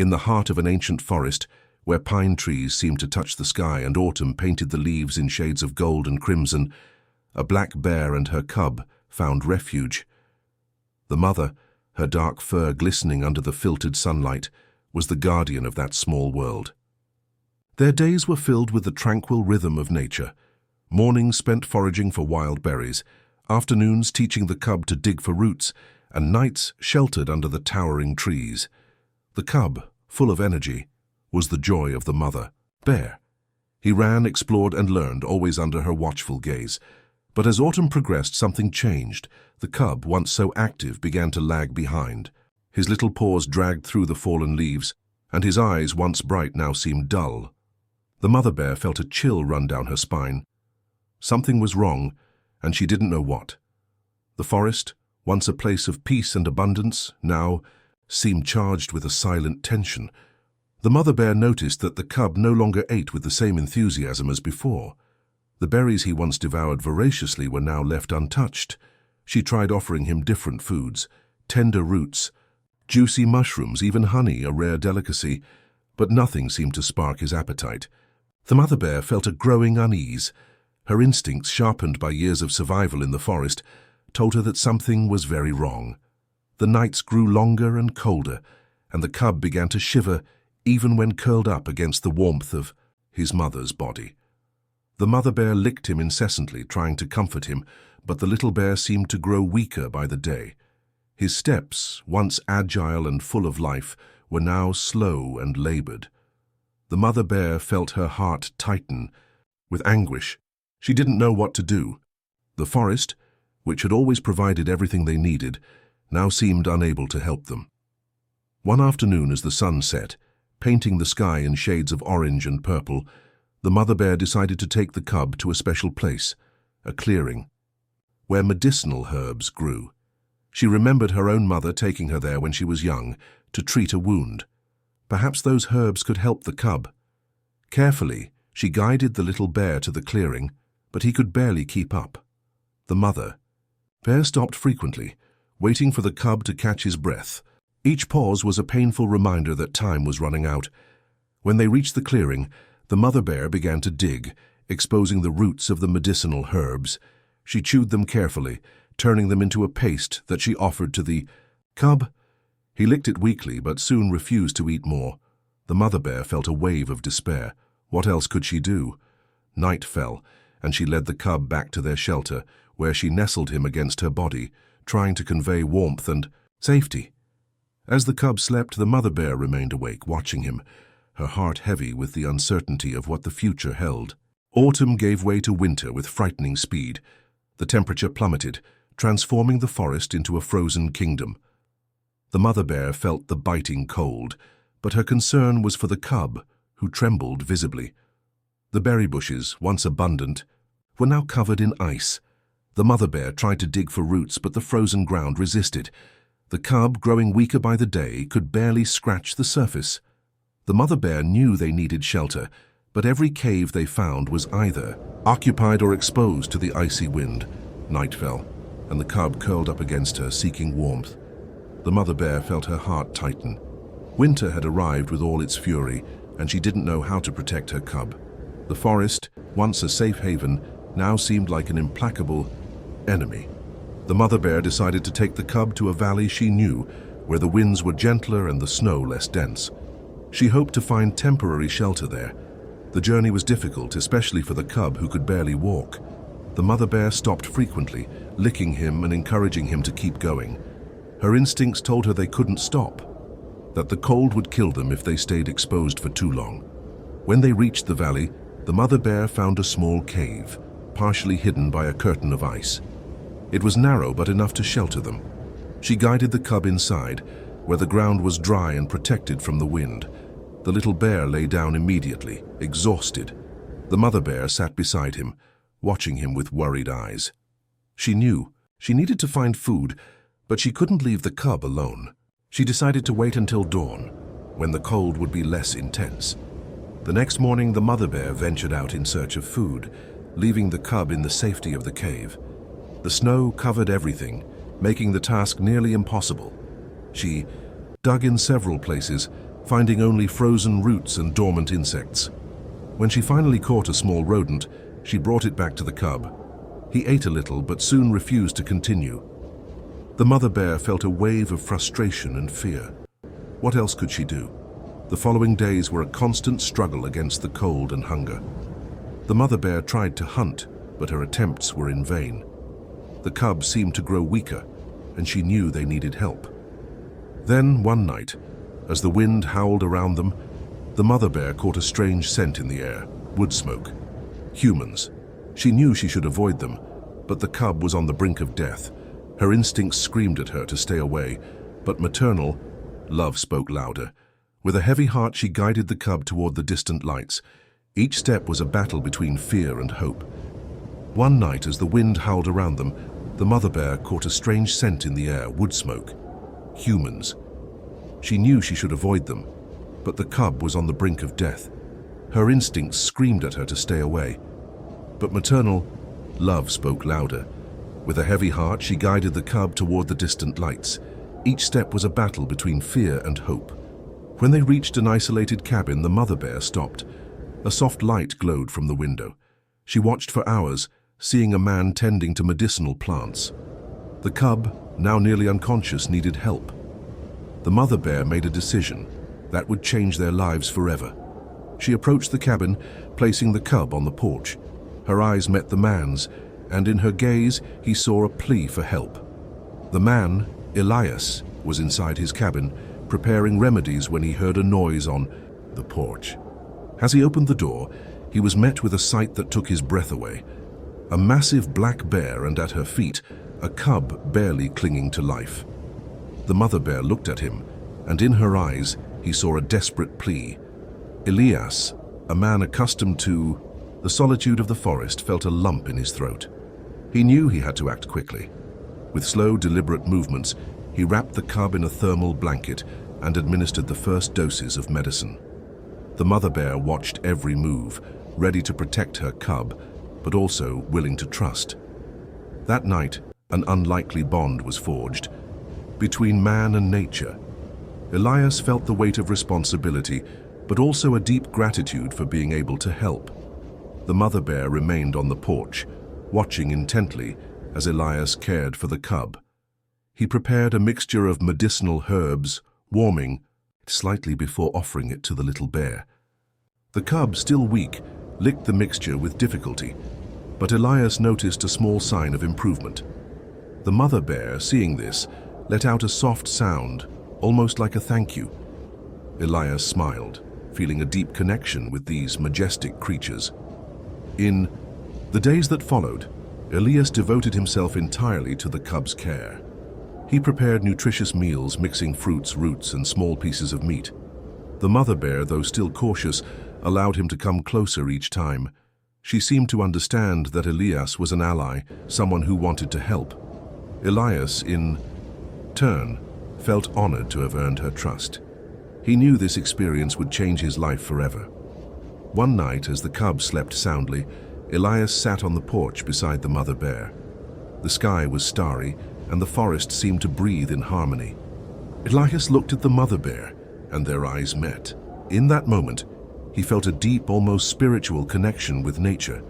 In the heart of an ancient forest, where pine trees seemed to touch the sky and autumn painted the leaves in shades of gold and crimson, a black bear and her cub found refuge. The mother, her dark fur glistening under the filtered sunlight, was the guardian of that small world. Their days were filled with the tranquil rhythm of nature. Mornings spent foraging for wild berries, afternoons teaching the cub to dig for roots, and nights sheltered under the towering trees. The cub, full of energy, was the joy of the mother bear. He ran, explored, and learned, always under her watchful gaze. But as autumn progressed, something changed. The cub, once so active, began to lag behind. His little paws dragged through the fallen leaves, and his eyes, once bright, now seemed dull. The mother bear felt a chill run down her spine. Something was wrong, and she didn't know what. The forest, once a place of peace and abundance, now seemed charged with a silent tension. The mother bear noticed that the cub no longer ate with the same enthusiasm as before. The berries he once devoured voraciously were now left untouched. She tried offering him different foods, tender roots, juicy mushrooms, even honey, a rare delicacy, but nothing seemed to spark his appetite. The mother bear felt a growing unease. Her instincts, sharpened by years of survival in the forest, told her that something was very wrong. The nights grew longer and colder, and the cub began to shiver even when curled up against the warmth of his mother's body. The mother bear licked him incessantly, trying to comfort him, but the little bear seemed to grow weaker by the day. His steps, once agile and full of life, were now slow and labored. The mother bear felt her heart tighten with anguish. She didn't know what to do. The forest, which had always provided everything they needed, now seemed unable to help them. One afternoon, as the sun set, painting the sky in shades of orange and purple, the mother bear decided to take the cub to a special place, a clearing, where medicinal herbs grew. She remembered her own mother taking her there when she was young to treat a wound. Perhaps those herbs could help the cub. Carefully, she guided the little bear to the clearing, but he could barely keep up. The mother bear stopped frequently, waiting for the cub to catch his breath. Each pause was a painful reminder that time was running out. When they reached the clearing, the mother bear began to dig, exposing the roots of the medicinal herbs. She chewed them carefully, turning them into a paste that she offered to the cub. He licked it weakly, but soon refused to eat more. The mother bear felt a wave of despair. What else could she do? Night fell, and she led the cub back to their shelter, where she nestled him against her body, trying to convey warmth and safety. As the cub slept, the mother bear remained awake, watching him, her heart heavy with the uncertainty of what the future held. Autumn gave way to winter with frightening speed. The temperature plummeted, transforming the forest into a frozen kingdom. The mother bear felt the biting cold, but her concern was for the cub, who trembled visibly. The berry bushes, once abundant, were now covered in ice. The mother bear tried to dig for roots, but the frozen ground resisted. The cub, growing weaker by the day, could barely scratch the surface. The mother bear knew they needed shelter, but every cave they found was either occupied or exposed to the icy wind. Night fell, and the cub curled up against her, seeking warmth. The mother bear felt her heart tighten. Winter had arrived with all its fury, and she didn't know how to protect her cub. The forest, once a safe haven, now seemed like an implacable enemy. The mother bear decided to take the cub to a valley she knew, where the winds were gentler and the snow less dense. She hoped to find temporary shelter there. The journey was difficult, especially for the cub who could barely walk. The mother bear stopped frequently, licking him and encouraging him to keep going. Her instincts told her they couldn't stop, that the cold would kill them if they stayed exposed for too long. When they reached the valley, the mother bear found a small cave, partially hidden by a curtain of ice. It was narrow but enough to shelter them. She guided the cub inside, where the ground was dry and protected from the wind. The little bear lay down immediately, exhausted. The mother bear sat beside him, watching him with worried eyes. She knew she needed to find food, but she couldn't leave the cub alone. She decided to wait until dawn, when the cold would be less intense. The next morning, the mother bear ventured out in search of food, leaving the cub in the safety of the cave. The snow covered everything, making the task nearly impossible. She dug in several places, finding only frozen roots and dormant insects. When she finally caught a small rodent, she brought it back to the cub. He ate a little but soon refused to continue. The mother bear felt a wave of frustration and fear. What else could she do? The following days were a constant struggle against the cold and hunger. The mother bear tried to hunt, but her attempts were in vain. The cub seemed to grow weaker, and she knew they needed help. Then, one night, as the wind howled around them, the mother bear caught a strange scent in the air, wood smoke. Humans. She knew she should avoid them, but the cub was on the brink of death. Her instincts screamed at her to stay away, but maternal love spoke louder. With a heavy heart, she guided the cub toward the distant lights. Each step was a battle between fear and hope. One night, as the wind howled around them, the mother bear caught a strange scent in the air, wood smoke. Humans. She knew she should avoid them, but the cub was on the brink of death. Her instincts screamed at her to stay away, but maternal love spoke louder. With a heavy heart, she guided the cub toward the distant lights. Each step was a battle between fear and hope. When they reached an isolated cabin, the mother bear stopped. A soft light glowed from the window. She watched for hours, seeing a man tending to medicinal plants. The cub, now nearly unconscious, needed help. The mother bear made a decision that would change their lives forever. She approached the cabin, placing the cub on the porch. Her eyes met the man's, and in her gaze he saw a plea for help. The man, Elias, was inside his cabin, preparing remedies when he heard a noise on the porch. As he opened the door, he was met with a sight that took his breath away. A massive black bear, and at her feet, a cub barely clinging to life. The mother bear looked at him, and in her eyes he saw a desperate plea. Elias, a man accustomed to the solitude of the forest, felt a lump in his throat. He knew he had to act quickly. With slow, deliberate movements, he wrapped the cub in a thermal blanket and administered the first doses of medicine. The mother bear watched every move, ready to protect her cub, but also willing to trust. That night, an unlikely bond was forged between man and nature. Elias felt the weight of responsibility, but also a deep gratitude for being able to help. The mother bear remained on the porch, watching intently as Elias cared for the cub. He prepared a mixture of medicinal herbs, warming it slightly before offering it to the little bear. The cub, still weak, licked the mixture with difficulty, but Elias noticed a small sign of improvement. The mother bear, seeing this, let out a soft sound, almost like a thank you. Elias smiled, feeling a deep connection with these majestic creatures. In the days that followed, Elias devoted himself entirely to the cub's care. He prepared nutritious meals, mixing fruits, roots, and small pieces of meat. The mother bear, though still cautious, allowed him to come closer each time. She seemed to understand that Elias was an ally, someone who wanted to help. Elias, in turn, felt honored to have earned her trust. He knew this experience would change his life forever. One night, as the cub slept soundly, Elias sat on the porch beside the mother bear. The sky was starry, and the forest seemed to breathe in harmony. Elias looked at the mother bear, and their eyes met. In that moment, he felt a deep, almost spiritual connection with nature.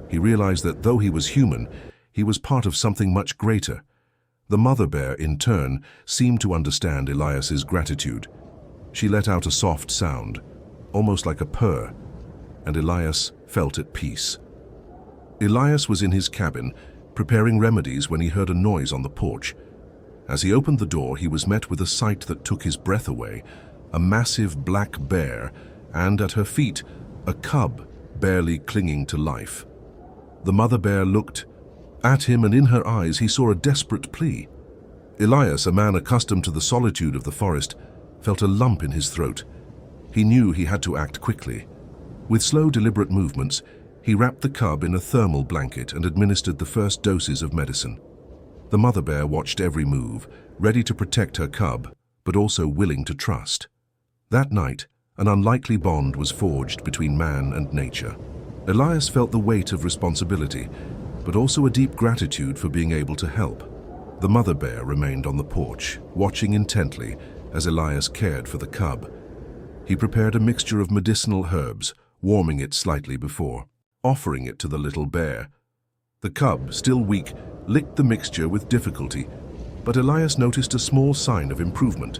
He realized that though he was human, he was part of something much greater. The mother bear, in turn, seemed to understand Elias's gratitude. She let out a soft sound, almost like a purr, and Elias felt at peace. Elias was in his cabin, preparing remedies when he heard a noise on the porch. As he opened the door, he was met with a sight that took his breath away, a massive black bear, and at her feet, a cub barely clinging to life. The mother bear looked at him, and in her eyes he saw a desperate plea. Elias, a man accustomed to the solitude of the forest, felt a lump in his throat. He knew he had to act quickly. With slow, deliberate movements, he wrapped the cub in a thermal blanket and administered the first doses of medicine. The mother bear watched every move, ready to protect her cub, but also willing to trust. That night, an unlikely bond was forged between man and nature. Elias felt the weight of responsibility, but also a deep gratitude for being able to help. The mother bear remained on the porch, watching intently as Elias cared for the cub. He prepared a mixture of medicinal herbs, warming it slightly before, offering it to the little bear. The cub, still weak, licked the mixture with difficulty, but Elias noticed a small sign of improvement.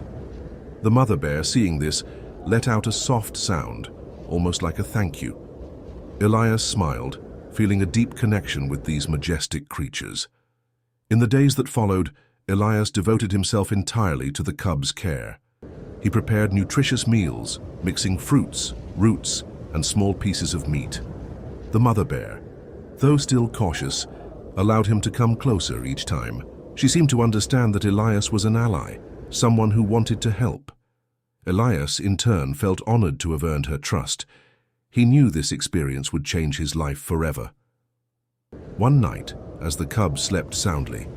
The mother bear, seeing this, let out a soft sound, almost like a thank you. Elias smiled, feeling a deep connection with these majestic creatures. In the days that followed, Elias devoted himself entirely to the cub's care. He prepared nutritious meals, mixing fruits, roots, and small pieces of meat. The mother bear, though still cautious, allowed him to come closer each time. She seemed to understand that Elias was an ally, someone who wanted to help. Elias, in turn, felt honored to have earned her trust. He knew this experience would change his life forever. One night, as the cub slept soundly,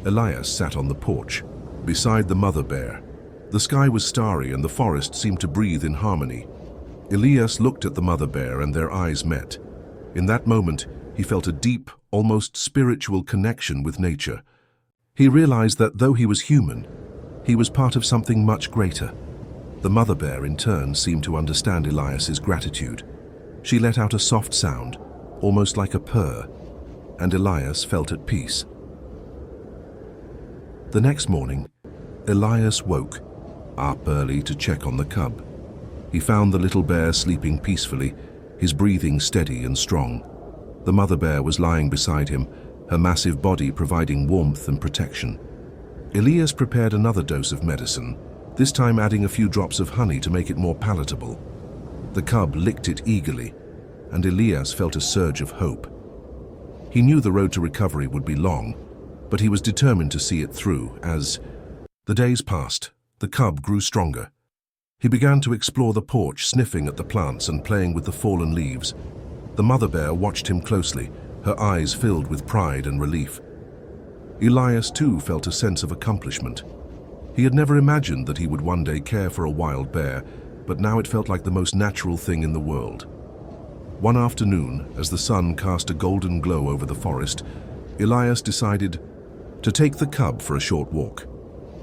Elias sat on the porch, beside the mother bear. The sky was starry and the forest seemed to breathe in harmony. Elias looked at the mother bear and their eyes met. In that moment, he felt a deep, almost spiritual connection with nature. He realized that though he was human, he was part of something much greater. The mother bear, in turn, seemed to understand Elias's gratitude. She let out a soft sound, almost like a purr, and Elias felt at peace. The next morning, Elias woke, up early to check on the cub. He found the little bear sleeping peacefully, his breathing steady and strong. The mother bear was lying beside him, her massive body providing warmth and protection. Elias prepared another dose of medicine, this time adding a few drops of honey to make it more palatable. The cub licked it eagerly, and Elias felt a surge of hope. He knew the road to recovery would be long, but he was determined to see it through. As the days passed, the cub grew stronger. He began to explore the porch, sniffing at the plants and playing with the fallen leaves. The mother bear watched him closely, her eyes filled with pride and relief. Elias too felt a sense of accomplishment. He had never imagined that he would one day care for a wild bear, but now it felt like the most natural thing in the world. One afternoon, as the sun cast a golden glow over the forest, Elias decided to take the cub for a short walk.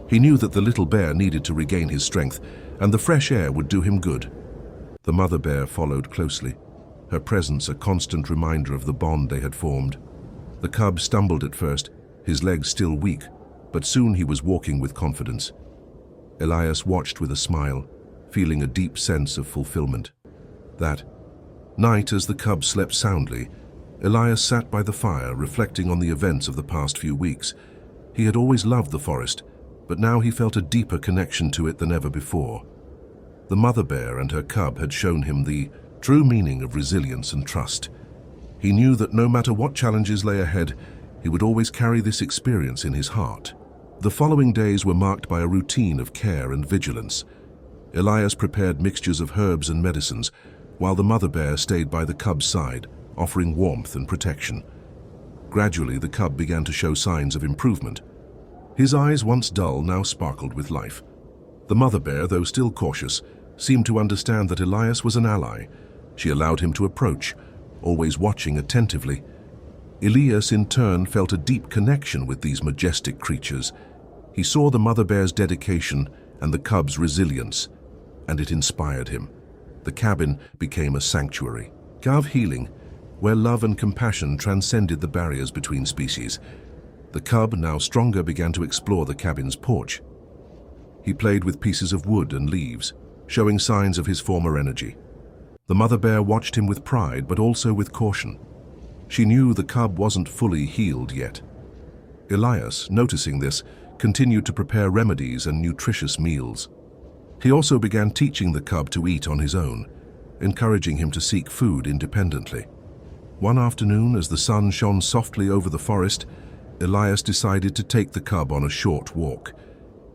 He knew that the little bear needed to regain his strength, and the fresh air would do him good. The mother bear followed closely, her presence a constant reminder of the bond they had formed. The cub stumbled at first, his legs still weak, but soon he was walking with confidence. Elias watched with a smile, feeling a deep sense of fulfillment. That night, as the cub slept soundly, Elias sat by the fire, reflecting on the events of the past few weeks. He had always loved the forest, but now he felt a deeper connection to it than ever before. The mother bear and her cub had shown him the true meaning of resilience and trust. He knew that no matter what challenges lay ahead, he would always carry this experience in his heart. The following days were marked by a routine of care and vigilance. Elias prepared mixtures of herbs and medicines, while the mother bear stayed by the cub's side, offering warmth and protection. Gradually, the cub began to show signs of improvement. His eyes, once dull, now sparkled with life. The mother bear, though still cautious, seemed to understand that Elias was an ally. She allowed him to approach, always watching attentively. Elias, in turn, felt a deep connection with these majestic creatures. He saw the mother bear's dedication and the cub's resilience, and it inspired him. The cabin became a sanctuary, of healing, where love and compassion transcended the barriers between species. The cub, now stronger, began to explore the cabin's porch. He played with pieces of wood and leaves, showing signs of his former energy. The mother bear watched him with pride, but also with caution. She knew the cub wasn't fully healed yet. Elias, noticing this, continued to prepare remedies and nutritious meals. He also began teaching the cub to eat on his own, encouraging him to seek food independently. One afternoon, as the sun shone softly over the forest, Elias decided to take the cub on a short walk.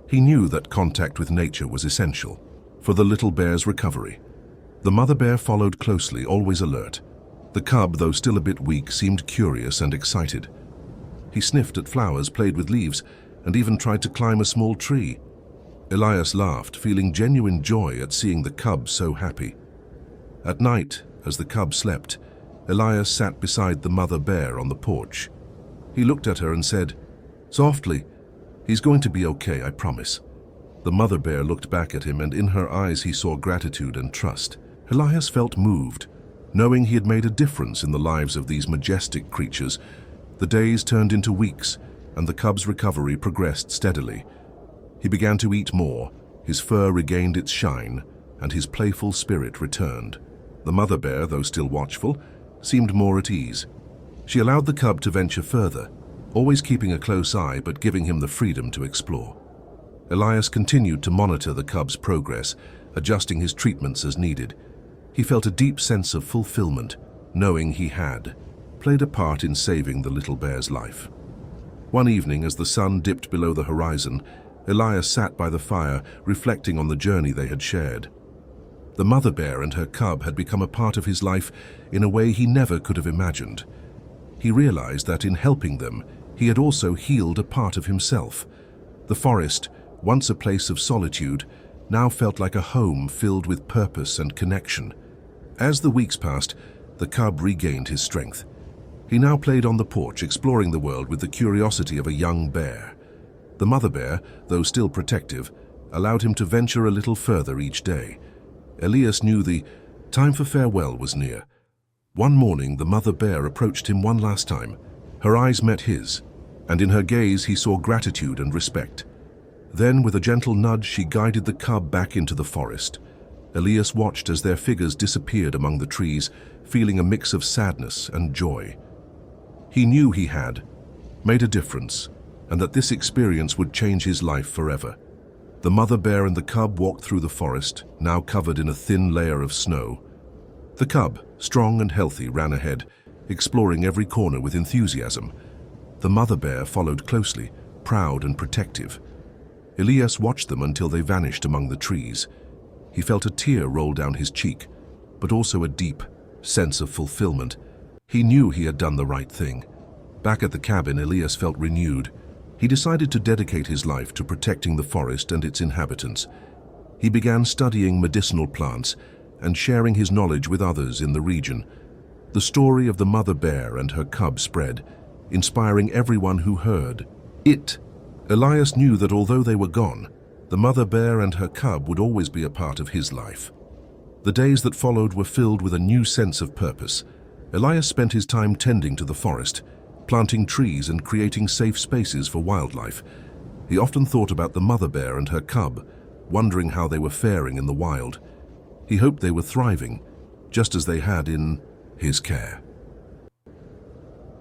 He knew that contact with nature was essential for the little bear's recovery. The mother bear followed closely, always alert. The cub, though still a bit weak, seemed curious and excited. He sniffed at flowers, played with leaves, and even tried to climb a small tree. Elias laughed, feeling genuine joy at seeing the cub so happy. At night, as the cub slept, Elias sat beside the mother bear on the porch. He looked at her and said, "Softly, he's going to be okay, I promise." The mother bear looked back at him, and in her eyes he saw gratitude and trust. Elias felt moved, knowing he had made a difference in the lives of these majestic creatures. The days turned into weeks, and the cub's recovery progressed steadily. He began to eat more, his fur regained its shine, and his playful spirit returned. The mother bear, though still watchful, seemed more at ease. She allowed the cub to venture further, always keeping a close eye but giving him the freedom to explore. Elias continued to monitor the cub's progress, adjusting his treatments as needed. He felt a deep sense of fulfillment, knowing he had played a part in saving the little bear's life. One evening, as the sun dipped below the horizon, Elias sat by the fire, reflecting on the journey they had shared. The mother bear and her cub had become a part of his life in a way he never could have imagined. He realized that in helping them, he had also healed a part of himself. The forest, once a place of solitude, now felt like a home filled with purpose and connection. As the weeks passed, the cub regained his strength. He now played on the porch, exploring the world with the curiosity of a young bear. The mother bear, though still protective, allowed him to venture a little further each day. Elias knew the time for farewell was near. One morning, the mother bear approached him one last time. Her eyes met his, and in her gaze he saw gratitude and respect. Then, with a gentle nudge, she guided the cub back into the forest. Elias watched as their figures disappeared among the trees, feeling a mix of sadness and joy. He knew he had made a difference, and that this experience would change his life forever. The mother bear and the cub walked through the forest, now covered in a thin layer of snow. The cub, strong and healthy, ran ahead, exploring every corner with enthusiasm. The mother bear followed closely, proud and protective. Elias watched them until they vanished among the trees. He felt a tear roll down his cheek, but also a deep sense of fulfillment. He knew he had done the right thing. Back at the cabin, Elias felt renewed. He decided to dedicate his life to protecting the forest and its inhabitants. He began studying medicinal plants and sharing his knowledge with others in the region. The story of the mother bear and her cub spread, inspiring everyone who heard it. Elias knew that although they were gone, the mother bear and her cub would always be a part of his life. The days that followed were filled with a new sense of purpose. Elias spent his time tending to the forest, planting trees and creating safe spaces for wildlife. He often thought about the mother bear and her cub, wondering how they were faring in the wild. He hoped they were thriving, just as they had in his care.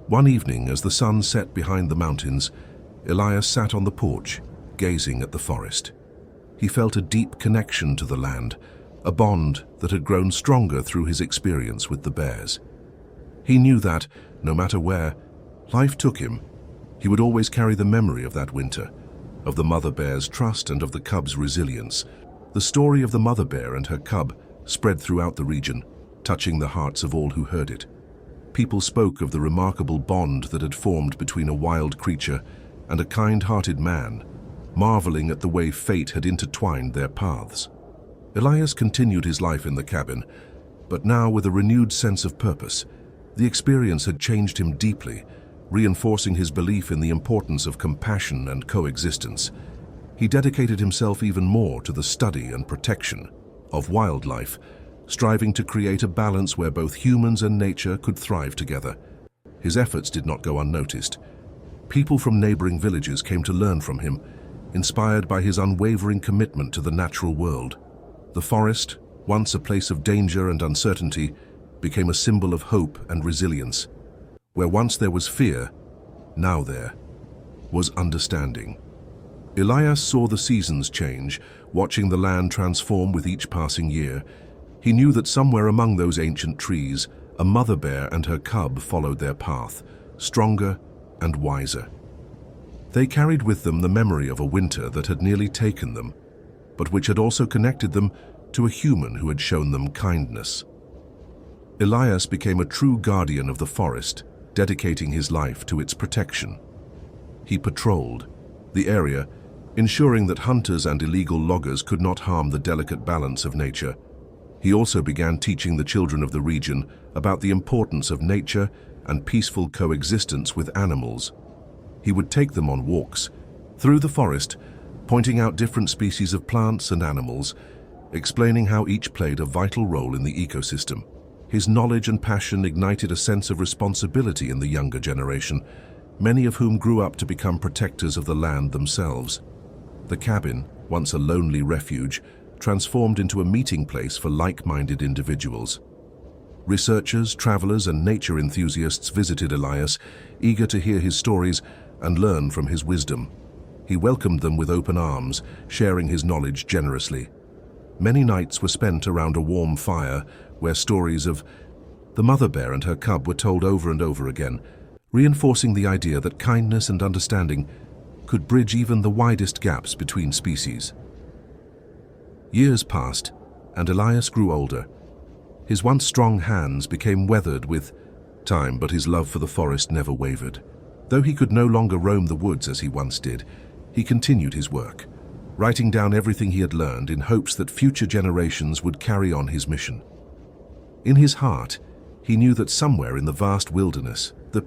One evening, as the sun set behind the mountains, Elias sat on the porch, gazing at the forest. He felt a deep connection to the land, a bond that had grown stronger through his experience with the bears. He knew that, no matter where life took him, he would always carry the memory of that winter, of the mother bear's trust and of the cub's resilience. The story of the mother bear and her cub spread throughout the region, touching the hearts of all who heard it. People spoke of the remarkable bond that had formed between a wild creature and a kind-hearted man, marveling at the way fate had intertwined their paths. Elias continued his life in the cabin, but now with a renewed sense of purpose. The experience had changed him deeply, reinforcing his belief in the importance of compassion and coexistence. He dedicated himself even more to the study and protection of wildlife, striving to create a balance where both humans and nature could thrive together. His efforts did not go unnoticed. People from neighboring villages came to learn from him, inspired by his unwavering commitment to the natural world. The forest, once a place of danger and uncertainty, became a symbol of hope and resilience. Where once there was fear, now there was understanding. Elias saw the seasons change, watching the land transform with each passing year. He knew that somewhere among those ancient trees, a mother bear and her cub followed their path, stronger and wiser. They carried with them the memory of a winter that had nearly taken them, but which had also connected them to a human who had shown them kindness. Elias became a true guardian of the forest, dedicating his life to its protection. He patrolled the area, ensuring that hunters and illegal loggers could not harm the delicate balance of nature. He also began teaching the children of the region about the importance of nature and peaceful coexistence with animals. He would take them on walks through the forest, pointing out different species of plants and animals, explaining how each played a vital role in the ecosystem. His knowledge and passion ignited a sense of responsibility in the younger generation, many of whom grew up to become protectors of the land themselves. The cabin, once a lonely refuge, transformed into a meeting place for like-minded individuals. Researchers, travelers, and nature enthusiasts visited Elias, eager to hear his stories and learn from his wisdom. He welcomed them with open arms, sharing his knowledge generously. Many nights were spent around a warm fire, where stories of the mother bear and her cub were told over and over again, reinforcing the idea that kindness and understanding could bridge even the widest gaps between species. Years passed, and Elias grew older. His once strong hands became weathered with time, but his love for the forest never wavered. Though he could no longer roam the woods as he once did, he continued his work, writing down everything he had learned in hopes that future generations would carry on his mission. In his heart, he knew that somewhere in the vast wilderness, the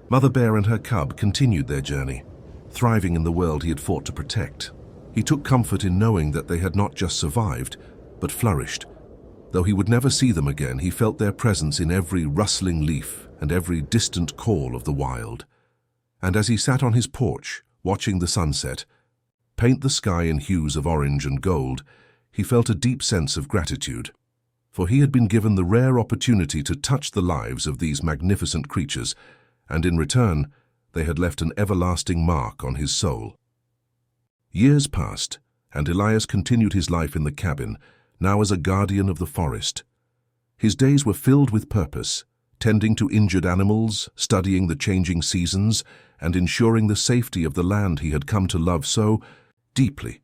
mother bear and her cub continued their journey, thriving in the world he had fought to protect. He took comfort in knowing that they had not just survived, but flourished. Though he would never see them again, he felt their presence in every rustling leaf and every distant call of the wild. And as he sat on his porch, watching the sunset paint the sky in hues of orange and gold, he felt a deep sense of gratitude. For he had been given the rare opportunity to touch the lives of these magnificent creatures, and in return, they had left an everlasting mark on his soul. Years passed, and Elias continued his life in the cabin, now as a guardian of the forest. His days were filled with purpose, tending to injured animals, studying the changing seasons, and ensuring the safety of the land he had come to love so deeply.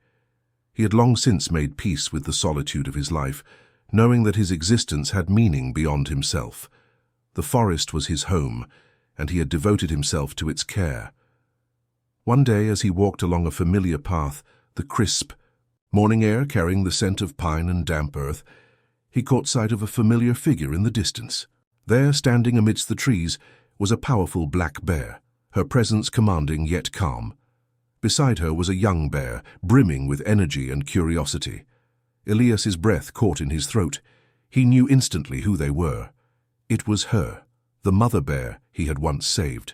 He had long since made peace with the solitude of his life, knowing that his existence had meaning beyond himself. The forest was his home, and he had devoted himself to its care. One day, as he walked along a familiar path, the crisp morning air carrying the scent of pine and damp earth, he caught sight of a familiar figure in the distance. There, standing amidst the trees, was a powerful black bear, her presence commanding yet calm. Beside her was a young bear, brimming with energy and curiosity. Elias's breath caught in his throat. He knew instantly who they were. It was her, the mother bear he had once saved.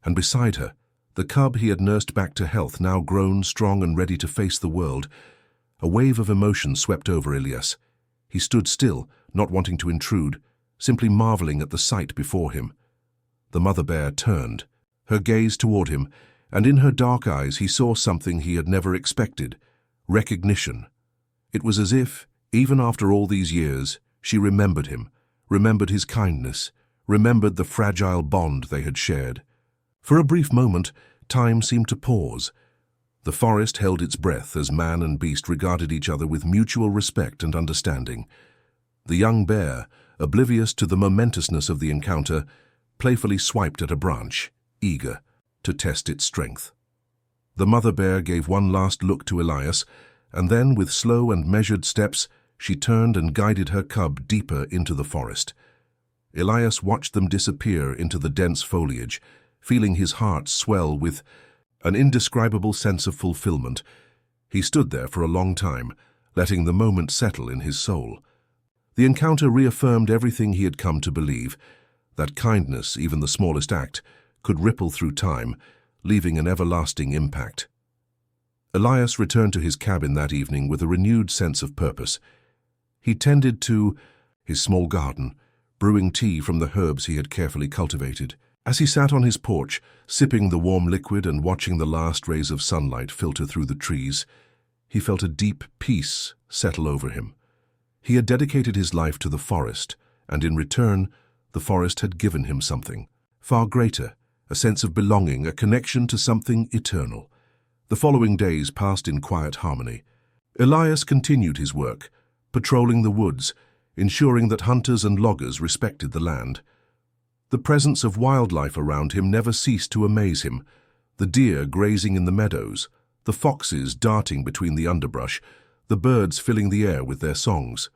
And beside her, the cub he had nursed back to health, now grown strong and ready to face the world. A wave of emotion swept over Elias. He stood still, not wanting to intrude, simply marveling at the sight before him. The mother bear turned, her gaze toward him, and in her dark eyes he saw something he had never expected: recognition. It was as if, even after all these years, she remembered him, remembered his kindness, remembered the fragile bond they had shared. For a brief moment, time seemed to pause. The forest held its breath as man and beast regarded each other with mutual respect and understanding. The young bear, oblivious to the momentousness of the encounter, playfully swiped at a branch, eager to test its strength. The mother bear gave one last look to Elias, and then, with slow and measured steps, she turned and guided her cub deeper into the forest. Elias watched them disappear into the dense foliage, feeling his heart swell with an indescribable sense of fulfillment. He stood there for a long time, letting the moment settle in his soul. The encounter reaffirmed everything he had come to believe, that kindness, even the smallest act, could ripple through time, leaving an everlasting impact. Elias returned to his cabin that evening with a renewed sense of purpose. He tended to his small garden, brewing tea from the herbs he had carefully cultivated. As he sat on his porch, sipping the warm liquid and watching the last rays of sunlight filter through the trees, he felt a deep peace settle over him. He had dedicated his life to the forest, and in return, the forest had given him something far greater, a sense of belonging, a connection to something eternal. The following days passed in quiet harmony. Elias continued his work, patrolling the woods, ensuring that hunters and loggers respected the land. The presence of wildlife around him never ceased to amaze him: the deer grazing in the meadows, the foxes darting between the underbrush, the birds filling the air with their songs.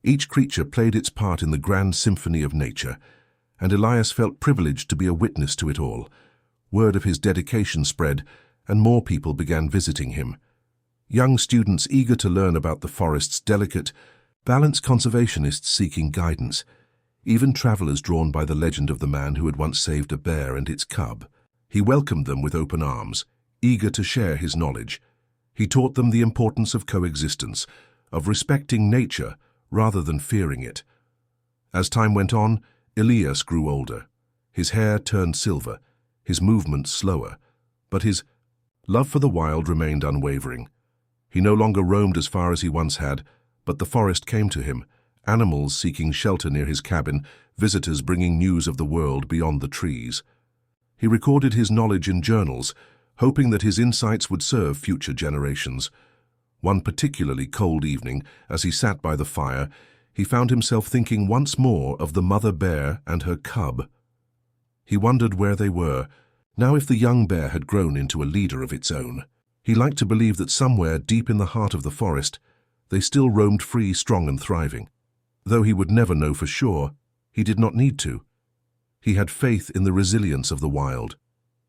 Each creature played its part in the grand symphony of nature, and Elias felt privileged to be a witness to it all. Word of his dedication spread, and more people began visiting him. young students eager to learn about the forest's delicate balance, conservationists seeking guidance, even travelers drawn by the legend of the man who had once saved a bear and its cub. He welcomed them with open arms, eager to share his knowledge. He taught them the importance of coexistence, of respecting nature rather than fearing it. As time went on, Elias grew older. His hair turned silver, his movements slower, but his love for the wild remained unwavering. He no longer roamed as far as he once had, but the forest came to him, animals seeking shelter near his cabin, visitors bringing news of the world beyond the trees. He recorded his knowledge in journals, hoping that his insights would serve future generations. One particularly cold evening, as he sat by the fire, he found himself thinking once more of the mother bear and her cub. He wondered where they were, now if the young bear had grown into a leader of its own. He liked to believe that somewhere deep in the heart of the forest, they still roamed free, strong and thriving. Though he would never know for sure, he did not need to. He had faith in the resilience of the wild,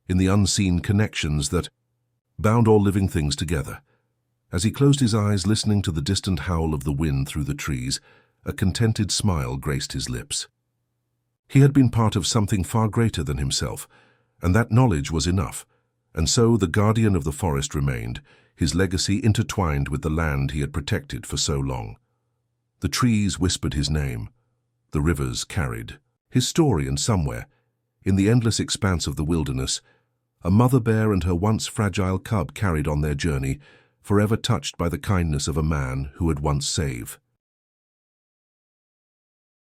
in the unseen connections that bound all living things together. As he closed his eyes, listening to the distant howl of the wind through the trees, a contented smile graced his lips. He had been part of something far greater than himself, and that knowledge was enough. And so the guardian of the forest remained, his legacy intertwined with the land he had protected for so long. The trees whispered his name. The rivers carried his story, and somewhere, in the endless expanse of the wilderness, a mother bear and her once fragile cub carried on their journey, forever touched by the kindness of a man who had once saved